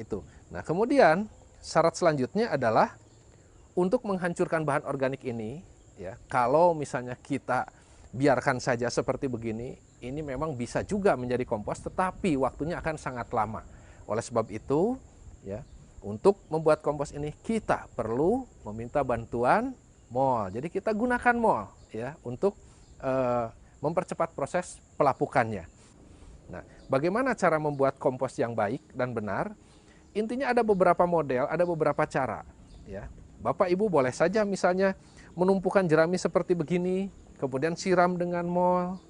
itu. Nah, kemudian syarat selanjutnya adalah untuk menghancurkan bahan organik ini, ya, kalau misalnya kita biarkan saja seperti begini, ini memang bisa juga menjadi kompos, tetapi waktunya akan sangat lama. Oleh sebab itu, ya, untuk membuat kompos ini kita perlu meminta bantuan mol. Jadi kita gunakan mol, ya, untuk mempercepat proses pelapukannya. Nah, bagaimana cara membuat kompos yang baik dan benar? Intinya ada beberapa model, ada beberapa cara, ya. Bapak Ibu boleh saja misalnya menumpukan jerami seperti begini, kemudian siram dengan mol,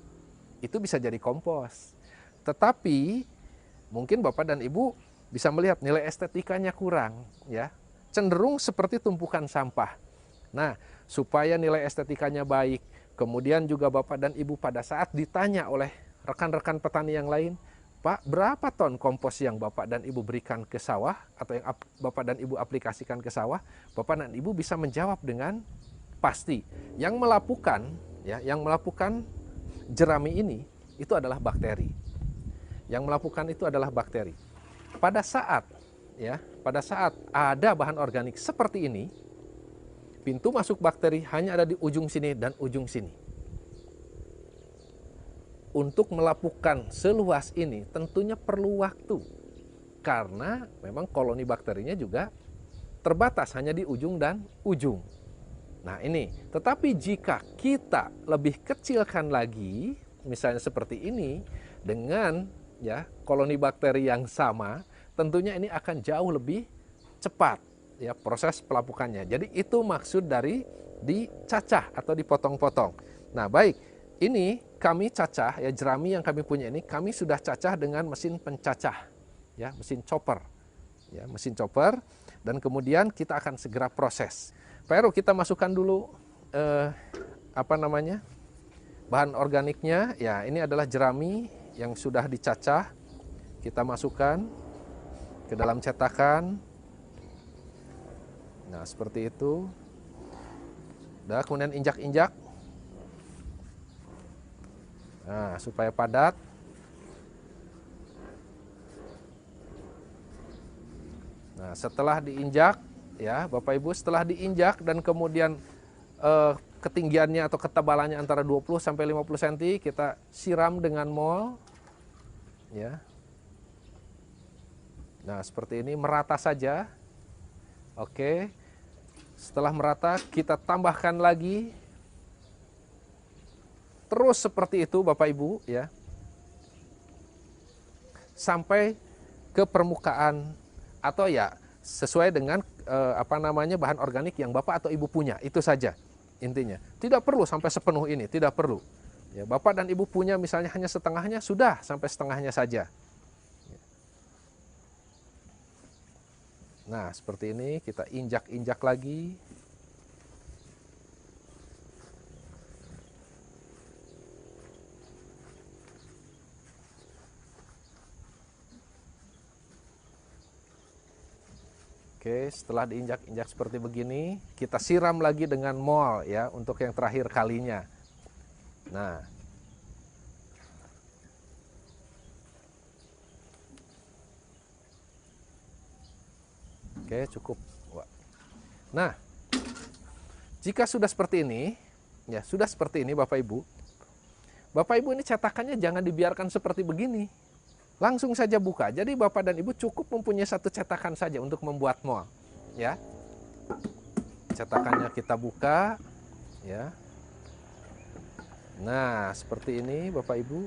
itu bisa jadi kompos. Tetapi mungkin Bapak dan Ibu bisa melihat nilai estetikanya kurang, ya. Cenderung seperti tumpukan sampah. Nah, supaya nilai estetikanya baik, kemudian juga Bapak dan Ibu pada saat ditanya oleh rekan-rekan petani yang lain, Pak, berapa ton kompos yang Bapak dan Ibu berikan ke sawah atau yang Bapak dan Ibu aplikasikan ke sawah, Bapak dan Ibu bisa menjawab dengan pasti. Yang melapukan, ya, yang melapukan jerami ini itu adalah bakteri. Yang melapukan itu adalah bakteri. Pada saat, ya, pada saat ada bahan organik seperti ini, pintu masuk bakteri hanya ada di ujung sini dan ujung sini. Untuk melapukan seluas ini tentunya perlu waktu, karena memang koloni bakterinya juga terbatas hanya di ujung dan ujung. Nah ini, tetapi jika kita lebih kecilkan lagi, misalnya seperti ini, dengan, ya, koloni bakteri yang sama, tentunya ini akan jauh lebih cepat, ya, proses pelapukannya. Jadi itu maksud dari dicacah atau dipotong-potong. Nah baik, ini kami cacah, ya, jerami yang kami punya ini kami sudah cacah dengan mesin pencacah, ya, mesin chopper, ya, mesin chopper, dan kemudian kita akan segera proses. Pak Heru, kita masukkan dulu bahan organiknya. Ya, ini adalah jerami yang sudah dicacah. Kita masukkan ke dalam cetakan. Nah, seperti itu. Udah, kemudian injak-injak. Nah, supaya padat. Nah, setelah diinjak, ya, Bapak Ibu, setelah diinjak dan kemudian ketinggiannya atau ketebalannya antara 20 sampai 50 cm, kita siram dengan mol, ya. Nah, seperti ini, merata saja. Oke. Setelah merata, kita tambahkan lagi. Terus seperti itu, Bapak Ibu, ya. Sampai ke permukaan, atau ya sesuai dengan bahan organik yang Bapak atau Ibu punya. Itu saja intinya. Tidak perlu sampai sepenuh ini, tidak perlu. Ya, Bapak dan Ibu punya misalnya hanya setengahnya, sudah sampai setengahnya saja. Nah, seperti ini, kita injak-injak lagi. Oke, setelah diinjak-injak seperti begini, kita siram lagi dengan mol, ya, untuk yang terakhir kalinya. Nah. Oke, cukup. Nah, jika sudah seperti ini, ya, sudah seperti ini Bapak Ibu. Bapak Ibu, ini cetakannya jangan dibiarkan seperti begini. Langsung saja buka. Jadi Bapak dan Ibu cukup mempunyai satu cetakan saja untuk membuat mol, ya. Cetakannya kita buka, ya. Nah, seperti ini Bapak Ibu.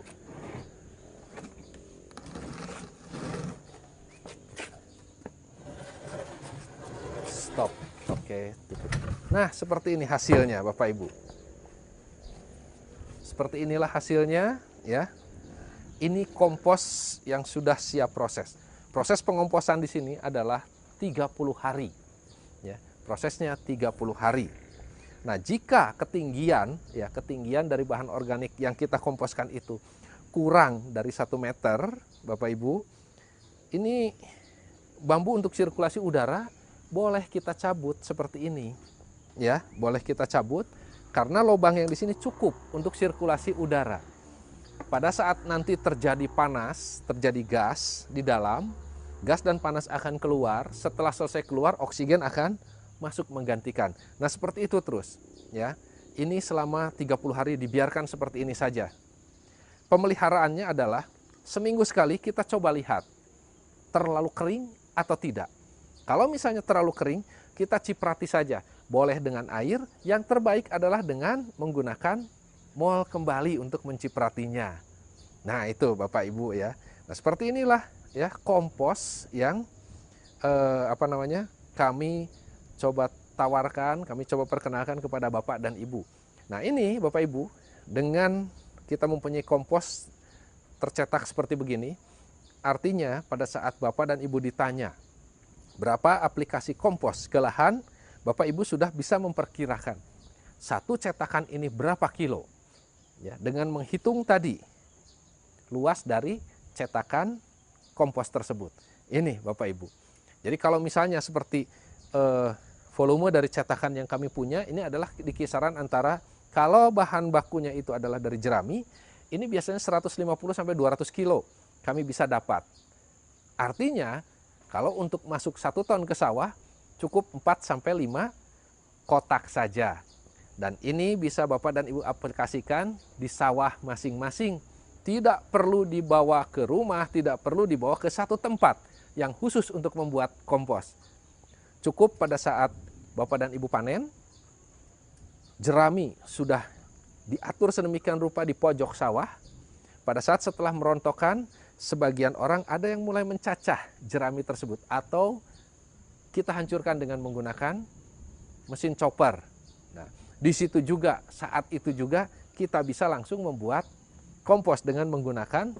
Stop. Oke, tutup. Nah, seperti ini hasilnya Bapak Ibu. Seperti inilah hasilnya, ya. Ini kompos yang sudah siap proses. Proses pengomposan di sini adalah 30 hari. Ya, prosesnya 30 hari. Nah, jika ketinggian dari bahan organik yang kita komposkan itu kurang dari 1 meter, Bapak Ibu, ini bambu untuk sirkulasi udara boleh kita cabut seperti ini. Ya, boleh kita cabut karena lubang yang di sini cukup untuk sirkulasi udara. Pada saat nanti terjadi panas, terjadi gas di dalam, gas dan panas akan keluar, setelah selesai keluar oksigen akan masuk menggantikan. Nah, seperti itu terus, ya. Ini selama 30 hari dibiarkan seperti ini saja. Pemeliharaannya adalah seminggu sekali kita coba lihat terlalu kering atau tidak. Kalau misalnya terlalu kering, kita ciprati saja. Boleh dengan air, yang terbaik adalah dengan menggunakan mol kembali untuk mencipratinya. Nah, itu Bapak Ibu ya. Nah, seperti inilah ya kompos yang kami coba tawarkan, kami coba perkenalkan kepada Bapak dan Ibu. Nah, ini Bapak Ibu, dengan kita mempunyai kompos tercetak seperti begini, artinya pada saat Bapak dan Ibu ditanya berapa aplikasi kompos ke lahan, Bapak Ibu sudah bisa memperkirakan satu cetakan ini berapa kilo. Ya, dengan menghitung tadi luas dari cetakan kompos tersebut. Ini Bapak Ibu. Jadi kalau misalnya seperti volume dari cetakan yang kami punya, ini adalah di kisaran antara, kalau bahan bakunya itu adalah dari jerami, ini biasanya 150 sampai 200 kilo kami bisa dapat. Artinya kalau untuk masuk 1 ton ke sawah cukup 4 sampai 5 kotak saja. Dan ini bisa Bapak dan Ibu aplikasikan di sawah masing-masing. Tidak perlu dibawa ke rumah, tidak perlu dibawa ke satu tempat yang khusus untuk membuat kompos. Cukup pada saat Bapak dan Ibu panen, jerami sudah diatur sedemikian rupa di pojok sawah. Pada saat setelah merontokkan, sebagian orang ada yang mulai mencacah jerami tersebut, atau kita hancurkan dengan menggunakan mesin chopper. Nah, di situ juga, saat itu juga kita bisa langsung membuat kompos dengan menggunakan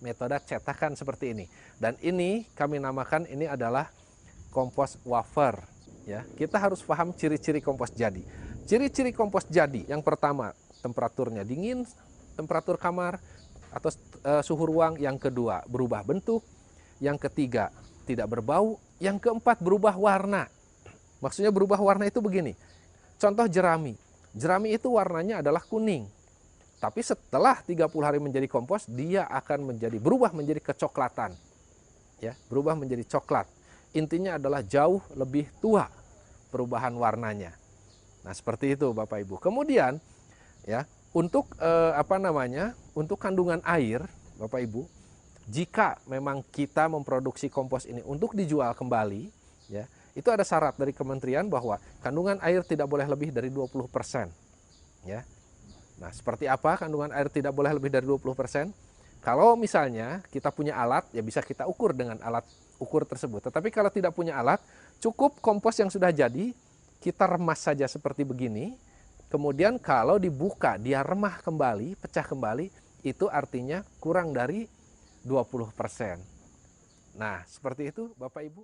metode cetakan seperti ini. Dan ini kami namakan, ini adalah kompos wafer. Ya, kita harus paham ciri-ciri kompos jadi. Ciri-ciri kompos jadi, yang pertama temperaturnya dingin, temperatur kamar atau suhu ruang. Yang kedua berubah bentuk. Yang ketiga tidak berbau. Yang keempat berubah warna. Maksudnya berubah warna itu begini. Contoh jerami. Jerami itu warnanya adalah kuning. Tapi setelah 30 hari menjadi kompos, dia akan berubah menjadi kecoklatan. Ya, berubah menjadi coklat. Intinya adalah jauh lebih tua perubahan warnanya. Nah, seperti itu Bapak Ibu. Kemudian ya, untuk untuk kandungan air Bapak Ibu, jika memang kita memproduksi kompos ini untuk dijual kembali, ya, itu ada syarat dari kementerian bahwa kandungan air tidak boleh lebih dari 20%. Ya. Nah, seperti apa kandungan air tidak boleh lebih dari 20%? Kalau misalnya kita punya alat, ya bisa kita ukur dengan alat ukur tersebut. Tetapi kalau tidak punya alat, cukup kompos yang sudah jadi, kita remas saja seperti begini. Kemudian kalau dibuka, dia remah kembali, pecah kembali, itu artinya kurang dari 20%. Nah, seperti itu Bapak Ibu.